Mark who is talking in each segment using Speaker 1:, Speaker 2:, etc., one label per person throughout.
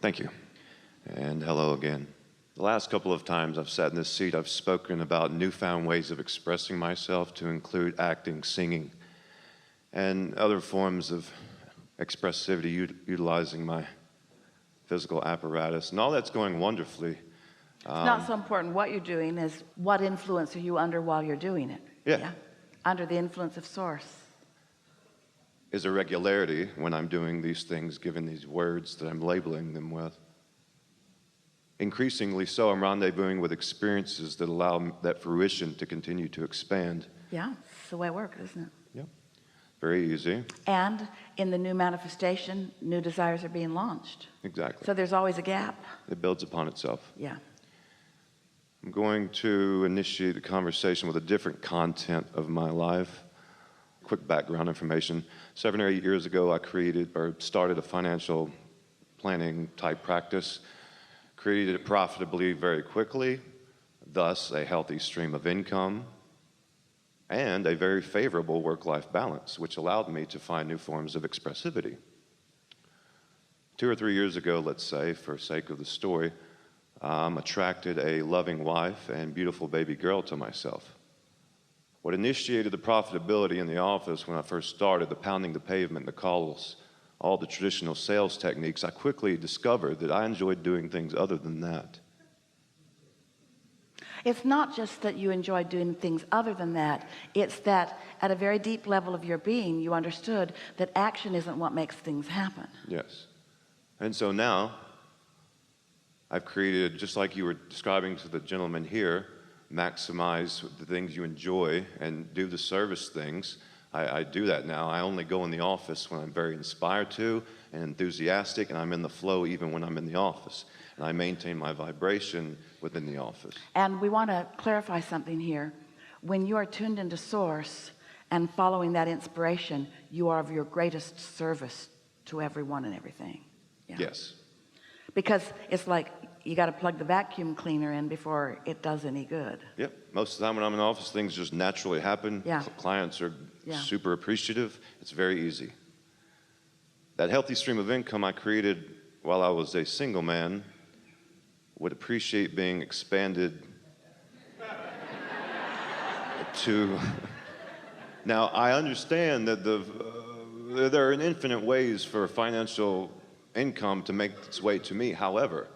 Speaker 1: Thank you. And hello again. The last couple of times I've sat in this seat, I've spoken about newfound ways of expressing myself to include acting, singing, and other forms of expressivity utilizing my physical apparatus. And all that's going wonderfully.
Speaker 2: It's not so important what you're doing as what influence are you under while you're doing it.
Speaker 1: Yeah.
Speaker 2: Under the influence of source.
Speaker 1: Is a regularity when I'm doing these things, given these words that I'm labeling them with. Increasingly so, I'm rendezvousing with experiences that allow that fruition to continue to expand.
Speaker 2: Yeah, it's the way it works, isn't it?
Speaker 1: Yep. Very easy.
Speaker 2: And in the new manifestation, new desires are being launched.
Speaker 1: Exactly.
Speaker 2: So there's always a gap.
Speaker 1: It builds upon itself.
Speaker 2: Yeah.
Speaker 1: I'm going to initiate the conversation with a different content of my life. Quick background information. 7 or 8 years ago, I started a financial planning type practice. Created it profitably very quickly, thus a healthy stream of income and a very favorable work-life balance, which allowed me to find new forms of expressivity. 2 or 3 years ago, let's say, for sake of the story, attracted a loving wife and beautiful baby girl to myself. What initiated the profitability in the office when I first started, the pounding the pavement, the calls, all the traditional sales techniques, I quickly discovered that I enjoyed doing things other than that.
Speaker 2: It's not just that you enjoy doing things other than that. It's that at a very deep level of your being, you understood that action isn't what makes things happen.
Speaker 1: Yes. And so now, I've created, just like you were describing to the gentleman here, maximize the things you enjoy and do the service things. I do that now. I only go in the office when I'm very inspired to and enthusiastic, and I'm in the flow even when I'm in the office. And I maintain my vibration within the office.
Speaker 2: And we want to clarify something here. When you are tuned into source and following that inspiration, you are of your greatest service to everyone and everything. Yeah.
Speaker 1: Yes.
Speaker 2: Because it's like you got to plug the vacuum cleaner in before it does any good.
Speaker 1: Yep. Most of the time when I'm in the office, things just naturally happen.
Speaker 2: Yeah.
Speaker 1: Clients are super appreciative. It's very easy. That healthy stream of income I created while I was a single man would appreciate being expanded to... Now, I understand that there are infinite ways for financial income to make its way to me. However,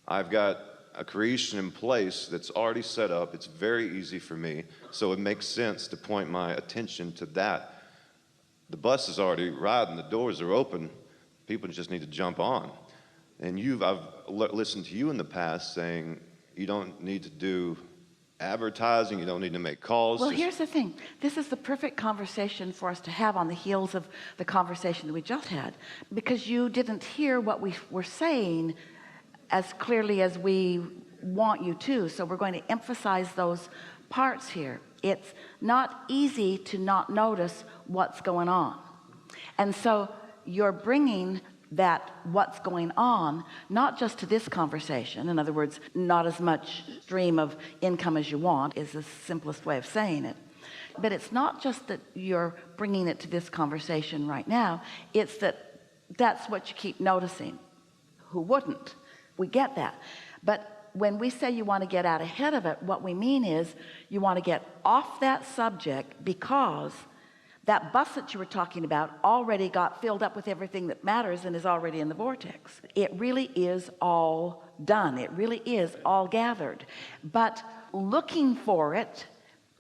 Speaker 1: I've got a creation in place that's already set up. It's very easy for me, so it makes sense to point my attention to that. The bus is already riding, the doors are open, people just need to jump on. And I've listened to you in the past saying you don't need to do advertising, you don't need to make calls.
Speaker 2: Well, here's the thing. This is the perfect conversation for us to have on the heels of the conversation that we just had, because you didn't hear what we were saying as clearly as we want you to. So we're going to emphasize those parts here. It's not easy to not notice what's going on. And so you're bringing that what's going on, not just to this conversation. In other words, not as much stream of income as you want is the simplest way of saying it. But it's not just that you're bringing it to this conversation right now. It's that that's what you keep noticing. Who wouldn't? We get that. But when we say you want to get out ahead of it, what we mean is you want to get off that subject, because that bus that you were talking about already got filled up with everything that matters and is already in the vortex. It really is all done. It really is all gathered. But looking for it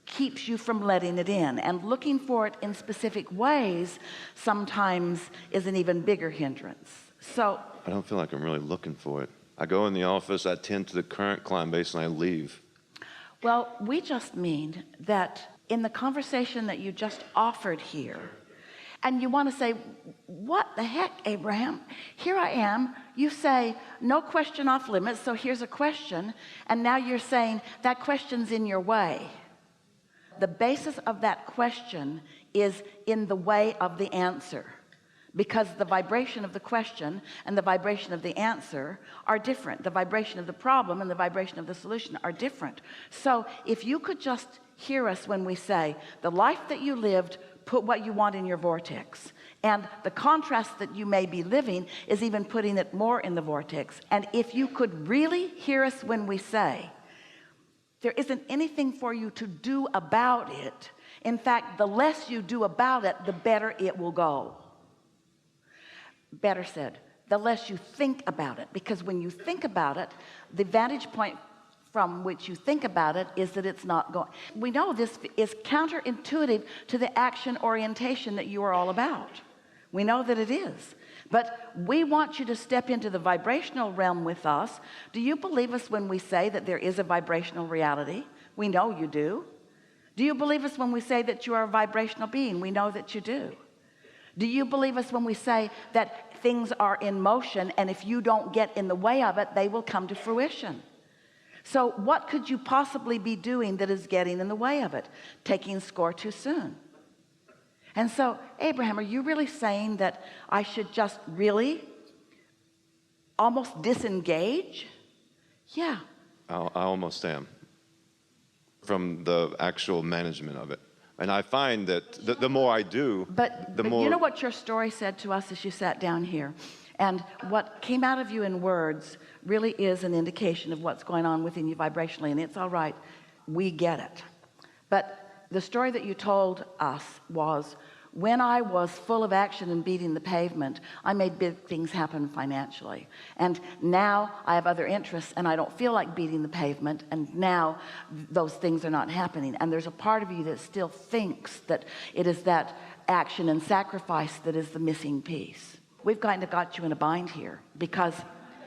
Speaker 2: keeps you from letting it in, and looking for it in specific ways sometimes is an even bigger hindrance. So
Speaker 1: I don't feel like I'm really looking for it. I go in the office, I tend to the current client base, and I leave.
Speaker 2: Well, we just mean that in the conversation that you just offered here, and you want to say, what the heck, Abraham? Here I am. You say, no question off limits, so here's a question. And now you're saying that question's in your way. The basis of that question is in the way of the answer, because the vibration of the question and the vibration of the answer are different. The vibration of the problem and the vibration of the solution are different. So if you could just hear us when we say the life that you lived put what you want in your vortex. And the contrast that you may be living is even putting it more in the vortex. And if you could really hear us when we say, there isn't anything for you to do about it. In fact, the less you do about it, the better it will go. Better said, the less you think about it, because when you think about it, the vantage point from which you think about it is that it's not going. We know this is counterintuitive to the action orientation that you are all about. We know that it is, but we want you to step into the vibrational realm with us. Do you believe us when we say that there is a vibrational reality? We know you do. Do you believe us when we say that you are a vibrational being? We know that you do. Do you believe us when we say that things are in motion, and if you don't get in the way of it, they will come to fruition? So what could you possibly be doing that is getting in the way of it? Taking score too soon. And so, Abraham, are you really saying that I should just really almost disengage? Yeah.
Speaker 1: I almost am, from the actual management of it. And I find that the more I do,
Speaker 2: but
Speaker 1: more...
Speaker 2: You know what your story said to us as you sat down here? And what came out of you in words really is an indication of what's going on within you vibrationally. And it's all right. We get it. But the story that you told us was, when I was full of action and beating the pavement, I made big things happen financially. And now I have other interests and I don't feel like beating the pavement. And now those things are not happening. And there's a part of you that still thinks that it is that action and sacrifice that is the missing piece. We've kind of got you in a bind here, because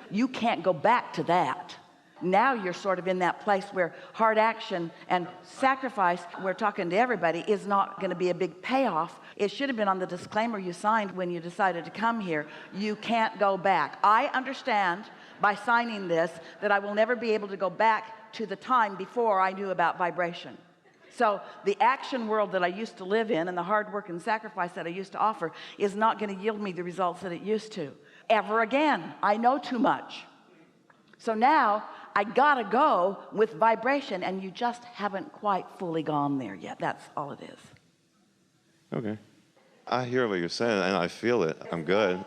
Speaker 2: you can't go back to that. Now you're sort of in that place where hard action and sacrifice, we're talking to everybody, is not going to be a big payoff. It should have been on the disclaimer you signed when you decided to come here. You can't go back. I understand by signing this that I will never be able to go back to the time before I knew about vibration. So the action world that I used to live in and the hard work and sacrifice that I used to offer is not going to yield me the results that it used to ever again. I know too much. So now I gotta go with vibration, and you just haven't quite fully gone there yet. That's all it is.
Speaker 1: Okay. I hear what you're saying and I feel it. I'm good.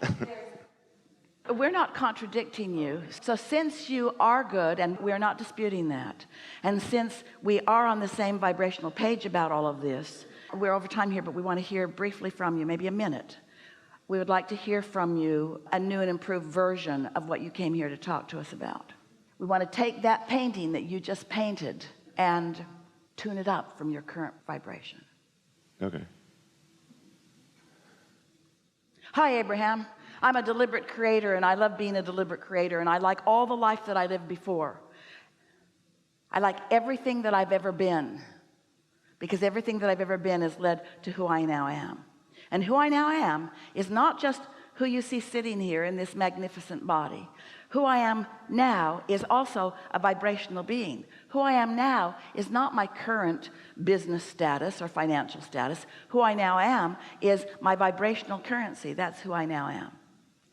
Speaker 2: We're not contradicting you. So since you are good, and we're not disputing that, and since we are on the same vibrational page about all of this, we're over time here, but we want to hear briefly from you, maybe a minute. We would like to hear from you a new and improved version of what you came here to talk to us about. We want to take that painting that you just painted and tune it up from your current vibration.
Speaker 1: Okay.
Speaker 2: Hi, Abraham. I'm a deliberate creator, and I love being a deliberate creator, and I like all the life that I lived before. I like everything that I've ever been, because everything that I've ever been has led to who I now am. And who I now am is not just who you see sitting here in this magnificent body. Who I am now is also a vibrational being. Who I am now is not my current business status or financial status. Who I now am is my vibrational currency. That's who I now am.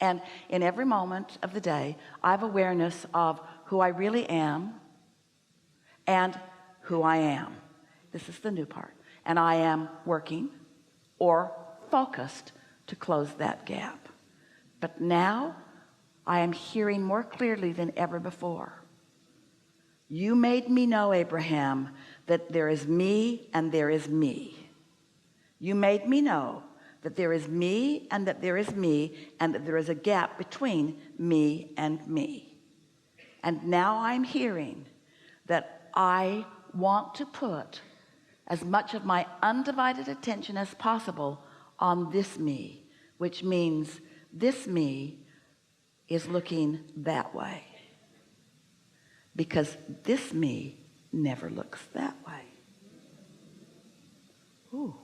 Speaker 2: And in every moment of the day, I have awareness of who I really am and who I am. This is the new part. And I am working or focused to close that gap. But now I am hearing more clearly than ever before. You made me know, Abraham, that there is me and there is me. You made me know that there is me and that there is me, and that there is a gap between me and me. And now I'm hearing that I want to put as much of my undivided attention as possible on this me, which means this me is looking that way, because this me never looks that way. Ooh.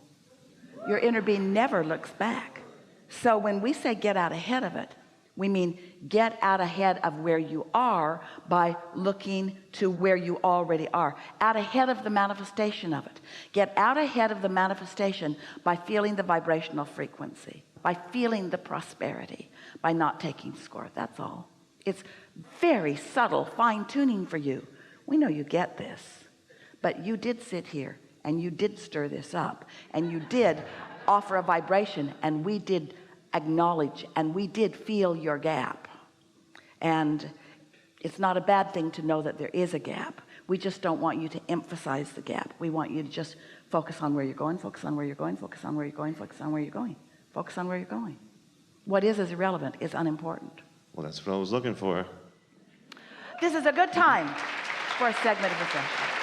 Speaker 2: Your inner being never looks back. So when we say get out ahead of it, we mean get out ahead of where you are by looking to where you already are, out ahead of the manifestation of it. Get out ahead of the manifestation by feeling the vibrational frequency, by feeling the prosperity, by not taking score. That's all. It's very subtle fine-tuning for you. We know you get this, but you did sit here and you did stir this up, and you did offer a vibration, and we did acknowledge and we did feel your gap. And it's not a bad thing to know that there is a gap. We just don't want you to emphasize the gap. We want you to just focus on where you're going, focus on where you're going, focus on where you're going, focus on where you're going, focus on where you're going. What is irrelevant is unimportant.
Speaker 1: Well, that's what I was looking for.
Speaker 2: This is a good time for a segment of the session.